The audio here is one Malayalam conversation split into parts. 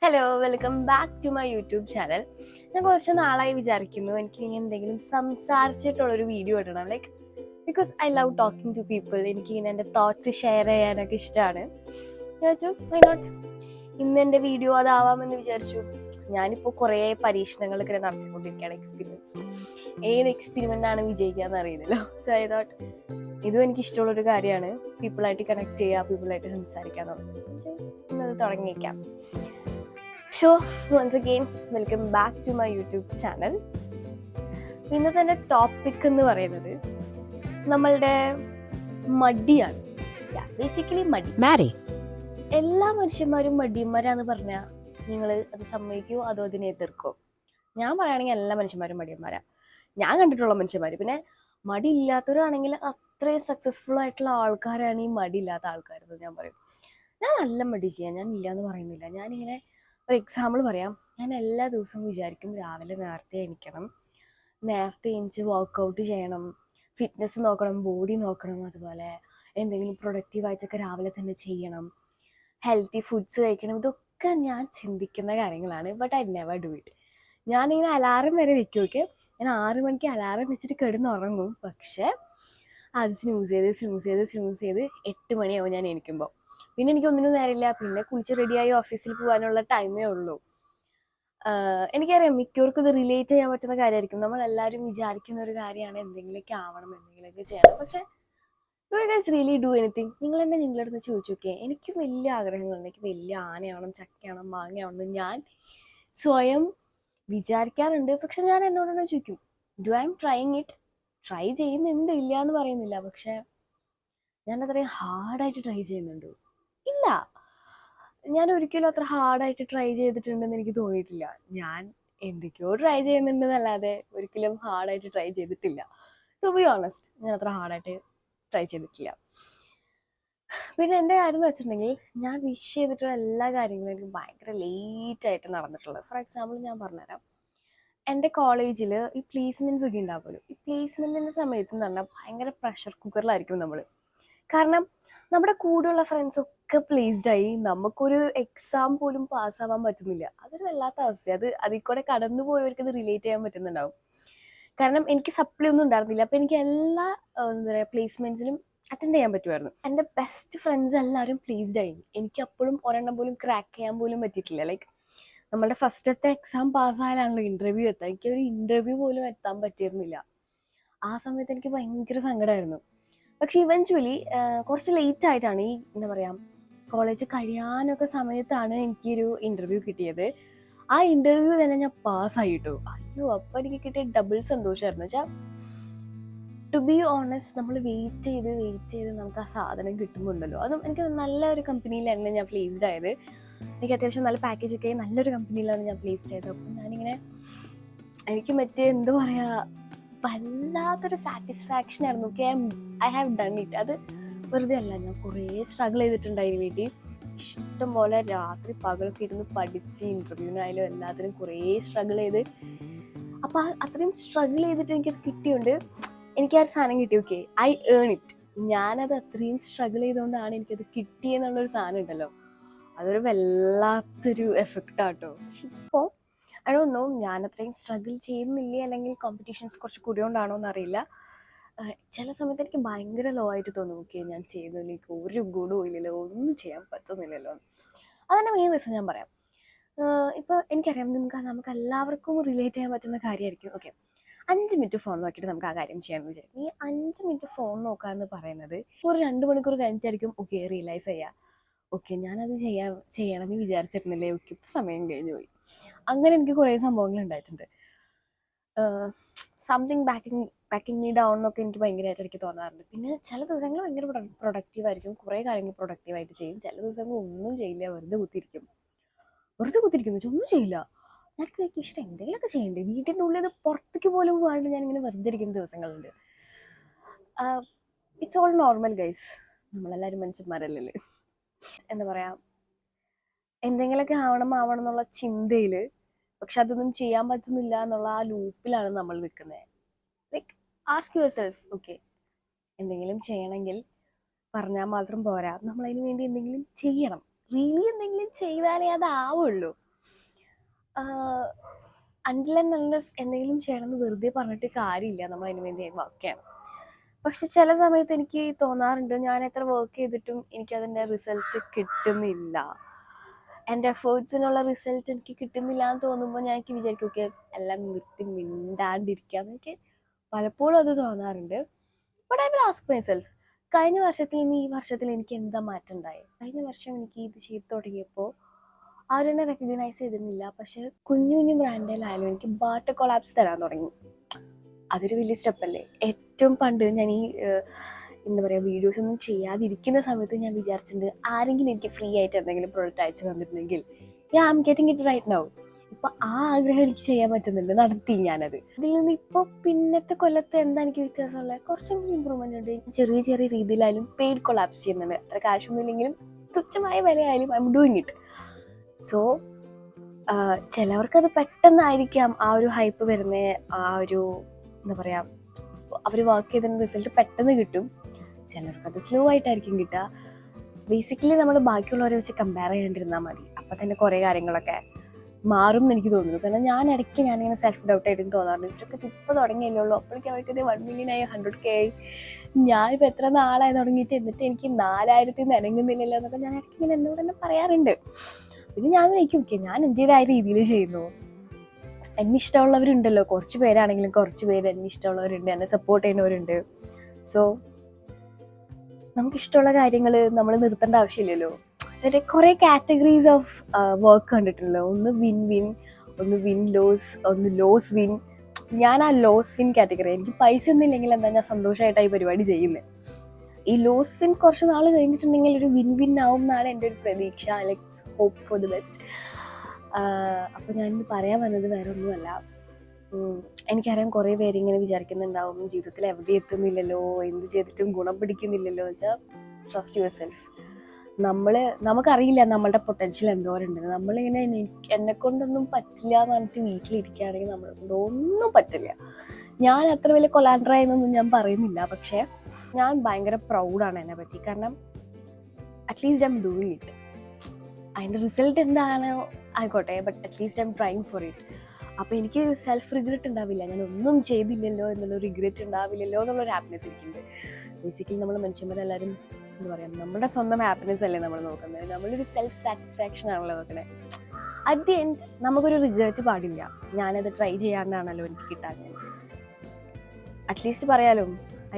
Hello, welcome back to my YouTube channel. ഞാൻ കുറച്ച് നാളായി വിചാരിക്കുന്നു എനിക്ക് ഇങ്ങനെ എന്തെങ്കിലും സംസാരിച്ചിട്ടുള്ളൊരു വീഡിയോ ഇടണം. Like because I love talking to people. എനിക്ക് ഇങ്ങനെ എൻ്റെ തോട്ട്സ് ഷെയർ ചെയ്യാനൊക്കെ ഇഷ്ടമാണ്. വിചാരിച്ചു വൈ നോട്ട് ഇന്ന് എൻ്റെ വീഡിയോ അതാവാമെന്ന് വിചാരിച്ചു. ഞാനിപ്പോൾ കുറേ പരീക്ഷണങ്ങളൊക്കെ നടത്തിക്കൊണ്ടിരിക്കുകയാണ്. എക്സ്പീരിയൻസ് ഏത് എക്സ്പെരിമെൻ്റ് ആണ് വിജയിക്കാന്ന് അറിയില്ലല്ലോ. സോ ഐ തോട്ട് ഇതും എനിക്ക് ഇഷ്ടമുള്ളൊരു കാര്യമാണ്. പീപ്പിളായിട്ട് കണക്ട് ചെയ്യുക, പീപ്പിളായിട്ട് സംസാരിക്കുക എന്നുള്ളത്. ഇന്നത് തുടങ്ങിയേക്കാം. So once again welcome back to my YouTube channel. ഇന്നത്തെ എൻ്റെ ടോപ്പിക് എന്ന് പറയുന്നത് നമ്മളുടെ മടിയാണ്. ബേസിക്കലി മടി. എല്ലാ മനുഷ്യന്മാരും മടിയന്മാരാന്ന് പറഞ്ഞാൽ നിങ്ങൾ അത് സമ്മതിക്കുമോ അതോ അതിനെ എതിർക്കോ? ഞാൻ പറയുകയാണെങ്കിൽ എല്ലാ മനുഷ്യന്മാരും മടിയന്മാരാ, ഞാൻ കണ്ടിട്ടുള്ള മനുഷ്യന്മാർ. പിന്നെ മടി ഇല്ലാത്തവരാണെങ്കിൽ അത്രയും സക്സസ്ഫുൾ ആയിട്ടുള്ള ആൾക്കാരാണ് ഈ മടിയില്ലാത്ത ആൾക്കാരെന്ന് ഞാൻ പറയും. ഞാൻ നല്ല മടി ചെയ്യാം, ഞാൻ ഇല്ലയെന്ന് പറയുന്നില്ല. ഞാനിങ്ങനെ ഒരു എക്സാമ്പിൾ പറയാം. ഞാൻ എല്ലാ ദിവസവും വിചാരിക്കും രാവിലെ നേരത്തെ എണീക്കണം, നേരത്തെ എണീച്ച് വർക്കൗട്ട് ചെയ്യണം, ഫിറ്റ്നസ് നോക്കണം, ബോഡി നോക്കണം, അതുപോലെ എന്തെങ്കിലും പ്രൊഡക്റ്റീവായിട്ടൊക്കെ രാവിലെ തന്നെ ചെയ്യണം, ഹെൽത്തി ഫുഡ്സ് കഴിക്കണം. ഇതൊക്കെ ഞാൻ ചിന്തിക്കുന്ന കാര്യങ്ങളാണ്. But I never do it. ഞാനിങ്ങനെ അലാറം വരെ വെക്കും. ഓക്കെ, ഞാൻ 6 മണിക്ക് അലാറം വെച്ചിട്ട് കിടന്നുറങ്ങും. പക്ഷേ അത് സ്നൂസ് ചെയ്ത് 8 മണിയാവും ഞാൻ എണീക്കുമ്പോൾ. പിന്നെ എനിക്കൊന്നിനും നേരമില്ല. പിന്നെ കുളിച്ച് റെഡിയായി ഓഫീസിൽ പോകാനുള്ള ടൈമേ ഉള്ളൂ. എനിക്കറിയാം മിക്കവർക്കും ഇത് റിലേറ്റ് ചെയ്യാൻ പറ്റുന്ന കാര്യമായിരിക്കും. നമ്മളെല്ലാവരും വിചാരിക്കുന്ന ഒരു കാര്യമാണ് എന്തെങ്കിലുമൊക്കെ ആവണം, എന്തെങ്കിലുമൊക്കെ ചെയ്യണം. പക്ഷേ do you guys really do anything? നിങ്ങൾ തന്നെ നിങ്ങളുടെ അടുത്ത് ചോദിച്ചു നോക്കിയേ. എനിക്ക് വലിയ ആഗ്രഹങ്ങളുണ്ട്. എനിക്ക് വലിയ ആനയാവണം, ചക്കയാവണം, മാങ്ങയാവണം എന്ന് ഞാൻ സ്വയം വിചാരിക്കാറുണ്ട്. പക്ഷെ ഞാൻ എന്നോട് തന്നെ ചോദിക്കും, do I M trying it? Try ചെയ്യുന്നുണ്ട്, ഇല്ല എന്ന് പറയുന്നില്ല. പക്ഷെ ഞാൻ അത്രയും ഹാർഡായിട്ട് ട്രൈ ചെയ്യുന്നുണ്ടോ? ഇല്ല. ഞാൻ ഒരിക്കലും അത്ര ഹാർഡായിട്ട് ട്രൈ ചെയ്തിട്ടുണ്ടെന്ന് എനിക്ക് തോന്നിയിട്ടില്ല. ഞാൻ എന്തൊക്കെയോ ട്രൈ ചെയ്യുന്നുണ്ടെന്നല്ലാതെ ഒരിക്കലും ഹാർഡായിട്ട് ട്രൈ ചെയ്തിട്ടില്ല. ടു ബി ഓണസ്റ്റ്, ഞാൻ അത്ര ഹാർഡായിട്ട് ട്രൈ ചെയ്തിട്ടില്ല. പിന്നെ എൻ്റെ കാര്യം എന്ന് വെച്ചിട്ടുണ്ടെങ്കിൽ, ഞാൻ വിഷ് ചെയ്തിട്ടുള്ള എല്ലാ കാര്യങ്ങളും എനിക്ക് ഭയങ്കര ലേറ്റായിട്ട് നടന്നിട്ടുള്ളത്. ഫോർ എക്സാമ്പിൾ ഞാൻ പറഞ്ഞുതരാം. എൻ്റെ കോളേജിൽ ഈ പ്ലേസ്മെൻറ്റ്സ് ഒക്കെ ഉണ്ടാവുമല്ലോ. ഈ പ്ലേസ്മെൻറ്റിൻ്റെ സമയത്ത് എന്ന് പറഞ്ഞാൽ ഭയങ്കര പ്രഷർ കുക്കറിലായിരിക്കും നമ്മൾ. കാരണം നമ്മുടെ കൂടെയുള്ള ഫ്രണ്ട്സൊക്കെ പ്ലേസ്ഡായി, നമുക്കൊരു എക്സാം പോലും പാസ്സാവാൻ പറ്റുന്നില്ല. അതൊരു വല്ലാത്ത അവസ്ഥ. അതിൽ കൂടെ കടന്നു പോയവർക്ക് അത് റിലേറ്റ് ചെയ്യാൻ പറ്റുന്നുണ്ടാവും. കാരണം എനിക്ക് സപ്ലി ഒന്നും ഉണ്ടായിരുന്നില്ല. അപ്പോൾ എനിക്ക് എല്ലാ എന്താ പറയുക പ്ലേസ്മെൻറ്റ്സിനും അറ്റൻഡ് ചെയ്യാൻ പറ്റുമായിരുന്നു. എൻ്റെ ബെസ്റ്റ് ഫ്രണ്ട്സ് എല്ലാവരും പ്ലേസ്ഡായി. എനിക്ക് അപ്പോഴും ഒരെണ്ണം പോലും ക്രാക്ക് ചെയ്യാൻ പോലും പറ്റിയിട്ടില്ല. ലൈക്ക് നമ്മളുടെ ഫസ്റ്റത്തെ എക്സാം പാസ്സായാലാണല്ലോ ഇൻ്റർവ്യൂ എത്താൻ. എനിക്കൊരു ഇൻ്റർവ്യൂ പോലും എത്താൻ പറ്റിയിരുന്നില്ല. ആ സമയത്ത് എനിക്ക് ഭയങ്കര സങ്കടമായിരുന്നു. പക്ഷെ ഇവൻച്വലി കുറച്ച് ലേറ്റ് ആയിട്ടാണ്, ഈ എന്താ പറയുക കോളേജ് കഴിയാനൊക്കെ സമയത്താണ് എനിക്കൊരു ഇൻ്റർവ്യൂ കിട്ടിയത്. ആ ഇൻ്റർവ്യൂ തന്നെ ഞാൻ പാസ്സായിട്ടു. അയ്യോ, അപ്പം എനിക്ക് കിട്ടിയ ഡബിൾ സന്തോഷമായിരുന്നു. വെച്ചാൽ ടു ബി ഓണസ്റ്റ്, നമ്മൾ വെയിറ്റ് ചെയ്ത് നമുക്ക് ആ സാധനം കിട്ടുമ്പോണ്ടല്ലോ, അതും എനിക്ക് നല്ലൊരു കമ്പനിയിലാണ് ഞാൻ പ്ലേസ്ഡ് ആയത്. എനിക്ക് അത്യാവശ്യം നല്ല പാക്കേജൊക്കെ നല്ലൊരു കമ്പനിയിലാണ് ഞാൻ പ്ലേസ്ഡ് ആയത്. അപ്പം ഞാനിങ്ങനെ എനിക്ക് മറ്റേ എന്താ പറയുക വല്ലാത്തൊരു സാറ്റിസ്ഫാക്ഷൻ ആയിരുന്നു. Okay, I have done it. അത് വെറുതെ അല്ല, ഞാൻ കുറേ സ്ട്രഗിൾ ചെയ്തിട്ടുണ്ട് അതിന് വേണ്ടി. ഇഷ്ടംപോലെ രാത്രി പകലൊക്കെ ഇരുന്ന് പഠിച്ച് ഇൻ്റർവ്യൂവിനായാലും എല്ലാത്തിനും കുറേ സ്ട്രഗിൾ ചെയ്ത്. അപ്പോൾ അത്രയും സ്ട്രഗിൾ ചെയ്തിട്ട് എനിക്കത് കിട്ടിയുണ്ട്. എനിക്ക് ആ ഒരു സാധനം കിട്ടി. Okay, I earn it. ഞാനത് അത്രയും സ്ട്രഗിൾ ചെയ്തുകൊണ്ടാണ് എനിക്കത് കിട്ടിയെന്നുള്ളൊരു സാധനം ഉണ്ടല്ലോ, അതൊരു വല്ലാത്തൊരു എഫക്റ്റാട്ടോ. പക്ഷെ ഇപ്പോൾ ഐ ഡോണ്ട് നോ, ഞാൻ അത്രയും സ്ട്രഗിൾ ചെയ്യുന്നില്ലേ അല്ലെങ്കിൽ കോമ്പറ്റീഷൻസ് കുറച്ച് കൂടിയോണ്ടാണോ എന്നറിയില്ല. ചില സമയത്ത് എനിക്ക് ഭയങ്കര ലോ ആയിട്ട് തോന്നും. ഓക്കെ, ഞാൻ ചെയ്യുന്നതിൽ എനിക്ക് ഒരു ഗുണവും ഇല്ലല്ലോ, ഒന്നും ചെയ്യാൻ പറ്റുന്നില്ലല്ലോ. അതിൻ്റെ മെയിൻ റീസൺ ഞാൻ പറയാം. ഇപ്പോൾ എനിക്കറിയാം നമുക്ക് എല്ലാവർക്കും റിലേറ്റ് ചെയ്യാൻ പറ്റുന്ന കാര്യമായിരിക്കും. ഓക്കെ, 5 മിനിറ്റ് ഫോൺ നോക്കിയിട്ട് നമുക്ക് ആ കാര്യം ചെയ്യാമെന്ന് വിചാരിക്കും. ഈ 5 മിനിറ്റ് ഫോൺ നോക്കുക എന്ന് പറയുന്നത് ഒരു 2 മണിക്കൂർ കഴിഞ്ഞിട്ടായിരിക്കും ഓക്കെ റിയലൈസ് ചെയ്യുക, ഓക്കെ ഞാനത് ചെയ്യണമെന്ന് വിചാരിച്ചിരുന്നില്ലേ, ഓക്കെ ഇപ്പം സമയം കഴിഞ്ഞു പോയി. അങ്ങനെ എനിക്ക് കുറേ സംഭവങ്ങൾ ഉണ്ടായിട്ടുണ്ട്. സംതിങ് ബാക്കിങ് മീ ഡൗൺ എന്നൊക്കെ എനിക്ക് ഭയങ്കരമായിട്ട് എനിക്ക് തോന്നാറുണ്ട്. പിന്നെ ചില ദിവസങ്ങൾ ഭയങ്കര പ്രൊഡക്റ്റീവായിരിക്കും, കുറേ കാര്യങ്ങൾ പ്രൊഡക്റ്റീവായിട്ട് ചെയ്യും. ചില ദിവസങ്ങൾ ഒന്നും ചെയ്യില്ല, വെറുതെ കുത്തിരിക്കുന്നു വെച്ചാൽ ഒന്നും ചെയ്യില്ല. എനിക്ക് ഇഷ്ടം എന്തെങ്കിലുമൊക്കെ ചെയ്യണ്ടേ, വീട്ടിൻ്റെ ഉള്ളിൽ നിന്ന് പുറത്തേക്ക് പോലും പോകാണ്ട് ഞാനിങ്ങനെ വെറുതെ ഇരിക്കുന്ന ദിവസങ്ങളുണ്ട്. ഇറ്റ്സ് ഓൾ നോർമൽ ഗൈസ്, നമ്മളെല്ലാവരും മനുഷ്യന്മാരല്ലേ. എന്താ പറയുക, എന്തെങ്കിലുമൊക്കെ ആവണം എന്നുള്ള ചിന്തയിൽ പക്ഷെ അതൊന്നും ചെയ്യാൻ പറ്റുന്നില്ല എന്നുള്ള ആ ലൂപ്പിലാണ് നമ്മൾ നിൽക്കുന്നത്. Like ask your self, okay എന്തെങ്കിലും ചെയ്യണമെങ്കിൽ പറഞ്ഞാൽ മാത്രം പോരാ, നമ്മളതിന് വേണ്ടി എന്തെങ്കിലും ചെയ്യണം. റിയലി എന്തെങ്കിലും ചെയ്താലേ അതാവുള്ളൂ. അൺടിൽ ആൻഡ് അൺലെസ് എന്തെങ്കിലും ചെയ്യണമെന്ന് വെറുതെ പറഞ്ഞിട്ട് കാര്യമില്ല, നമ്മൾ അതിന് വേണ്ടി വർക്ക് ചെയ്യണം. പക്ഷെ ചില സമയത്ത് എനിക്ക് തോന്നാറുണ്ട്, ഞാൻ എത്ര വർക്ക് ചെയ്തിട്ടും എനിക്കതിൻ്റെ റിസൾട്ട് കിട്ടുന്നില്ല, എൻ്റെ എഫേർട്സിനുള്ള റിസൾട്ട് എനിക്ക് കിട്ടുന്നില്ല എന്ന് തോന്നുമ്പോൾ ഞാൻ എനിക്ക് വിചാരിക്കും ഓക്കെ എല്ലാം നിർത്തി മിണ്ടാണ്ടിരിക്കാം. എനിക്ക് പലപ്പോഴും അത് തോന്നാറുണ്ട്. But I will ask my self, കഴിഞ്ഞ വർഷത്തിൽ നിന്ന് ഈ വർഷത്തിൽ എനിക്ക് എന്താ മാറ്റം ഉണ്ടായി? കഴിഞ്ഞ വർഷം എനിക്ക് ഇത് ചെയ്ത് തുടങ്ങിയപ്പോൾ ആരും എന്നെ റെക്കഗ്നൈസ് ചെയ്തിരുന്നില്ല, പക്ഷെ കുഞ്ഞു കുഞ്ഞു ബ്രാൻഡിലായാലും എനിക്ക് ബാർട്ടർ കൊളാപ്സ് തരാൻ തുടങ്ങി. അതൊരു വലിയ സ്റ്റെപ്പല്ലേ. ഏറ്റവും പണ്ട് ഞാൻ ഈ എന്താ പറയുക വീഡിയോസ് ഒന്നും ചെയ്യാതിരിക്കുന്ന സമയത്ത് ഞാൻ വിചാരിച്ചിട്ടുണ്ട് ആരെങ്കിലും എനിക്ക് ഫ്രീ ആയിട്ട് എന്തെങ്കിലും പ്രോഡക്റ്റ് അയച്ചു തന്നിട്ടുണ്ടെങ്കിൽ I am getting it right now. ഇപ്പം ആ ആഗ്രഹം എനിക്ക് ചെയ്യാൻ പറ്റുന്നുണ്ട്, നടത്തി ഞാനത്. അതിൽ നിന്ന് ഇപ്പോൾ പിന്നത്തെ കൊല്ലത്ത് എന്താ എനിക്ക് വ്യത്യാസമുള്ളത്? കുറച്ചെങ്കിലും ഇമ്പ്രൂവ്മെന്റ് ഉണ്ട്. ചെറിയ ചെറിയ രീതിയിലായാലും പെയ്ഡ് കൊളാപ്സ് ചെയ്യുന്നുണ്ട്. അത്ര കാശൊന്നും ഇല്ലെങ്കിലും തുച്ഛമായ വിലയായാലും I am doing it. So ചിലവർക്കത് പെട്ടെന്നായിരിക്കാം ആ ഒരു ഹൈപ്പ് വരുന്ന, ആ ഒരു എന്താ പറയുക അവർ വർക്ക് ചെയ്തതിന് റിസൾട്ട് പെട്ടെന്ന് കിട്ടും. ചിലർക്കത് സ്ലോ ആയിട്ടായിരിക്കും കിട്ടുക. ബേസിക്കലി നമ്മൾ ബാക്കിയുള്ളവരെ വെച്ച് കമ്പയർ ചെയ്യാണ്ടിരുന്നാൽ മതി, അപ്പം തന്നെ കുറേ കാര്യങ്ങളൊക്കെ മാറും എന്ന് എനിക്ക് തോന്നുന്നു. കാരണം ഇടയ്ക്ക് ഞാനിങ്ങനെ സെൽഫ് ഡൗട്ട് ആയിട്ടും തോന്നാറുണ്ട്, ഇവരൊക്കെ ഇപ്പോൾ തുടങ്ങിയല്ലേ ഉള്ളൂ, അപ്പോഴേക്കും അവർക്ക് 1 million ആയി 100K ആയി, ഞാനിപ്പോൾ എത്ര നാളായി തുടങ്ങിയിട്ട് എന്നിട്ട് എനിക്ക് 4000 നിരങ്ങുന്നില്ലല്ലോ എന്നൊക്കെ ഞാൻ ഇടയ്ക്ക് ഇങ്ങനെ എന്നോട് തന്നെ പറയാറുണ്ട്. പിന്നെ ഞാൻ വിളിക്കും ഓക്കെ ഞാൻ എൻ്റേതായ രീതിയിൽ ചെയ്യുന്നു, എന്നെ ഇഷ്ടമുള്ളവരുണ്ടല്ലോ, കുറച്ച് പേരാണെങ്കിലും കുറച്ച് പേര് എന്നെ ഇഷ്ടമുള്ളവരുണ്ട്, എന്നെ സപ്പോർട്ട് ചെയ്യുന്നവരുണ്ട്. സോ നമുക്കിഷ്ടമുള്ള കാര്യങ്ങൾ നമ്മൾ നിർത്തേണ്ട ആവശ്യമില്ലല്ലോ. കുറേ കാറ്റഗറീസ് ഓഫ് വർക്ക് കണ്ടിട്ടുണ്ടല്ലോ, ഒന്ന് വിൻ വിൻ, ഒന്ന് വിൻ ലോസ്, ഒന്ന് ലോസ് വിൻ. ഞാൻ ആ ലോസ് വിൻ കാറ്റഗറി. എനിക്ക് പൈസ ഒന്നും ഇല്ലെങ്കിൽ എന്താ ഞാൻ സന്തോഷമായിട്ടാണ് ഈ പരിപാടി ചെയ്യുന്നത്. ഈ ലോസ് വിൻ കുറച്ച് നാൾ കഴിഞ്ഞിട്ടുണ്ടെങ്കിൽ ഒരു വിൻ വിൻ ആവും എന്നാണ് എൻ്റെ ഒരു പ്രതീക്ഷ. Let's hope for the best. അപ്പോൾ ഞാനിത് പറയാൻ വന്നത് വേറെ ഒന്നുമല്ല. എനിക്കറിയാം കുറേ പേര് ഇങ്ങനെ വിചാരിക്കുന്നുണ്ടാവും ജീവിതത്തിൽ എവിടെ എത്തുന്നില്ലല്ലോ, എന്ത് ചെയ്തിട്ടും ഗുണം പിടിക്കുന്നില്ലല്ലോ എന്ന് വെച്ചാൽ ട്രസ്റ്റ് യുവർ സെൽഫ്. നമുക്കറിയില്ല നമ്മളുടെ പൊട്ടൻഷ്യൽ എന്തോരുണ്ടെന്ന്. നമ്മളിങ്ങനെ എന്നെ കൊണ്ടൊന്നും പറ്റില്ല എന്ന് പറഞ്ഞിട്ട് വീട്ടിലിരിക്കുകയാണെങ്കിൽ നമ്മളെ കൊണ്ട് ഒന്നും പറ്റില്ല. ഞാൻ അത്ര വലിയ കൊലാൻഡറായെന്നൊന്നും ഞാൻ പറയുന്നില്ല, പക്ഷേ ഞാൻ ഭയങ്കര പ്രൗഡാണ് എന്നെ പറ്റി. കാരണം at least I am doing it. അതിൻ്റെ റിസൾട്ട് എന്താണോ ആയിക്കോട്ടെ, but at least I am trying for it. അപ്പോൾ എനിക്ക് സെൽഫ് റിഗ്രറ്റ് ഉണ്ടാവില്ല, ഞാൻ ഒന്നും ചെയ്തില്ലല്ലോ എന്നുള്ള റിഗ്രറ്റ് ഉണ്ടാവില്ലല്ലോ എന്നുള്ളൊരു ഹാപ്പിനെസ് എനിക്കുണ്ട്. ബേസിക്കലി നമ്മൾ മനുഷ്യന്മാരെല്ലാവരും എന്താ പറയുക, നമ്മുടെ സ്വന്തം ഹാപ്പിനെസ് അല്ലേ നമ്മൾ നോക്കുന്നത്, നമ്മളൊരു സെൽഫ് സാറ്റിസ്ഫാക്ഷൻ ആണല്ലോ നോക്കണേ. അറ്റ് ദി എൻഡ് നമുക്കൊരു റിഗ്രറ്റ് പാടില്ല, ഞാനത് ട്രൈ ചെയ്യാണ്ടാണല്ലോ എനിക്ക് കിട്ടാൻ. അറ്റ്ലീസ്റ്റ് പറയാലോ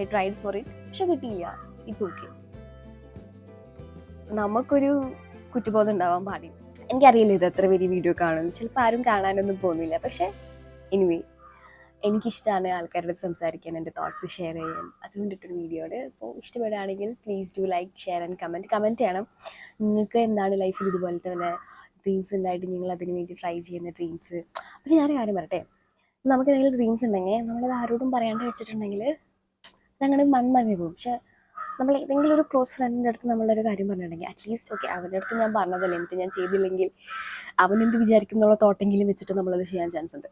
ഐ ട്രൈഡ് ഫോർ ഇറ്റ്, പക്ഷെ കിട്ടിയില്ല, ഇറ്റ്സ് ഓക്കെ. നമുക്കൊരു കുറ്റബോധം ഉണ്ടാവാൻ പാടില്ല. എനിക്കറിയില്ല ഇത് എത്ര വലിയ വീഡിയോ കാണുമെന്ന്, ചിലപ്പോൾ ആരും കാണാനൊന്നും പോകുന്നില്ല. പക്ഷെ എനിവേ എനിക്കിഷ്ടമാണ് ആൾക്കാരോട് സംസാരിക്കാൻ, എൻ്റെ തോട്ട്സ് ഷെയർ ചെയ്യാൻ, അതുകൊണ്ടിട്ടൊരു വീഡിയോയുടെ. അപ്പോൾ ഇഷ്ടപ്പെടുകയാണെങ്കിൽ please do like, share and comment ചെയ്യണം. നിങ്ങൾക്ക് എന്താണ് ലൈഫിൽ ഇതുപോലത്തെ വല്ല ഡ്രീംസ് ഉണ്ടായിട്ട് നിങ്ങൾ അതിന് വേണ്ടി ട്രൈ ചെയ്യുന്ന ഡ്രീംസ്. അപ്പോൾ ഞാനൊരു കാര്യം പറയട്ടെ, നമുക്ക് എന്തെങ്കിലും ഡ്രീംസ് ഉണ്ടെങ്കിൽ നമ്മളത് ആരോടും പറയാണ്ട് വെച്ചിട്ടുണ്ടെങ്കിൽ ഞങ്ങളുടെ മൺമറിഞ്ഞു പോകും. പക്ഷെ നമ്മൾ ഏതെങ്കിലും ഒരു ക്ലോസ് ഫ്രണ്ടിൻ്റെ അടുത്ത് നമ്മളൊരു കാര്യം പറഞ്ഞിട്ടുണ്ടെങ്കിൽ അറ്റ്ലീസ്റ്റ് ഓക്കെ അവൻ്റെ അടുത്ത് ഞാൻ പറഞ്ഞതല്ലേ, എന്നിട്ട് ഞാൻ ചെയ്തില്ലെങ്കിൽ അവനെന്ത് വിചാരിക്കും എന്നുള്ള തോട്ടെങ്കിലും വെച്ചിട്ട് നമ്മളത് ചെയ്യാൻ ചാൻസ് ഉണ്ട്.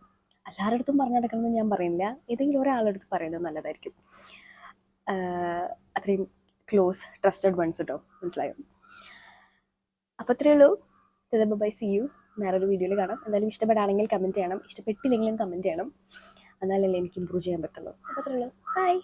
എല്ലാവരുടെ അടുത്തും പറഞ്ഞു നടക്കണമെന്ന് ഞാൻ പറയുന്നില്ല, ഏതെങ്കിലും ഒരാളുടെ അടുത്ത് പറയുന്നത് നല്ലതായിരിക്കും. അത്രയും ക്ലോസ് ട്രസ്റ്റഡ് വൺസ് കേട്ടോ, മനസ്സിലായോ? അപ്പോൾ അത്രയേ ഉള്ളൂ. Bye, see you. വേറൊരു വീഡിയോയിൽ കാണാം. എന്തായാലും ഇഷ്ടപ്പെടുകയാണെങ്കിൽ കമൻറ്റ് ചെയ്യണം, ഇഷ്ടപ്പെട്ടില്ലെങ്കിലും കമൻറ്റ് ചെയ്യണം, എന്നാലല്ലേ എനിക്ക് ഇമ്പ്രൂവ് ചെയ്യാൻ പറ്റുള്ളൂ. അപ്പോൾ അത്രയേ ഉള്ളൂ. ബൈ.